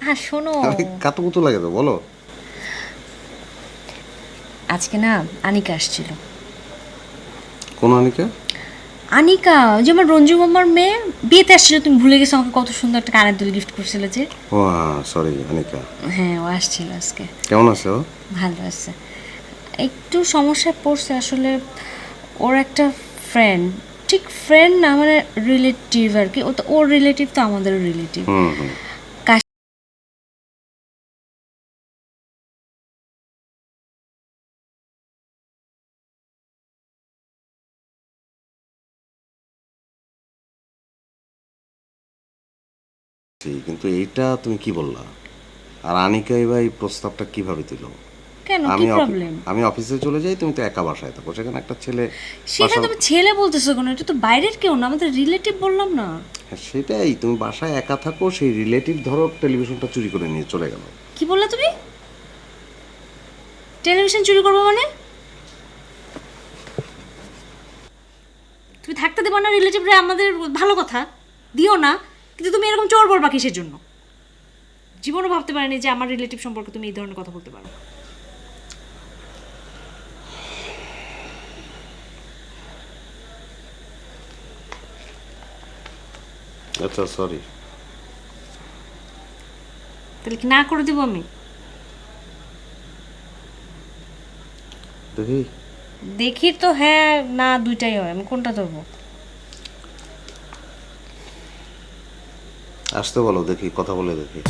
হ্যাঁ শোনো, কাতুকুতু লাগে তো, বলো। আজকে না আনিকা আসছিল। কোন আনিকা? আনিকা ওই যে আমার রঞ্জু মামার মেয়ে, বিয়েতে আসছিল। তুমি ভুলে গেছো, আমাকে কত সুন্দর একটা কানের দুল গিফট করছিল যে। ও সরি, আনিকা। হ্যাঁ ও আসছিল আজকে। কেমন আছে ও? ভালো আছে, একটু সমস্যায় পড়ছে আসলে। ওর একটা ফ্রেন্ড, ঠিক ফ্রেন্ড না মানে রিলেটিভ আর কি। ও তো ওর রিলেটিভ, তো আমাদেরও রিলেটিভ। হুম হুম। ঠিক, কিন্তু এইটা তুমি কি বললা? আর আনিকাই বা এই প্রস্তাবটা কিভাবে দিল? কেন, কি আমি প্রবলেম? আমি অফিসে চলে যাই, তুমি তো একা বাসায় থাকো, সেখানে একটা ছেলে সেখানে বাসা। তুমি ছেলে বলতেছো কেন? এটা তো বাইরের কেউ না, আমাদের রিলেটিভ বললাম না। হ্যাঁ, সেটাই, তুমি বাসায় একা থাকো, সেই রিলেটিভ ধরো টেলিভিশনটা চুরি করে নিয়ে চলে গেল। কি বললা তুমি? টেলিভিশন চুরি করবো মানে? তুমি থাকতে দেবো না রিলেটিভরা, আমাদের ভালো কথা, দিও না। কিন্তু তুমি এরকম চোর বলবা কিসের জন্য? জীবনও ভাবতে পারিনি যে আমার রিলেটিভ সম্পর্কে তুমি এই ধরনের কথা বলতে পারো। আচ্ছা সরি। তাহলে কি না করে দেবো আমি? দেখি। দেখি তো, হ্যাঁ না দুইটাই হয়, আমি কোনটা ধরবো? আসতে বলো, দেখি, কথা বলে দেখি।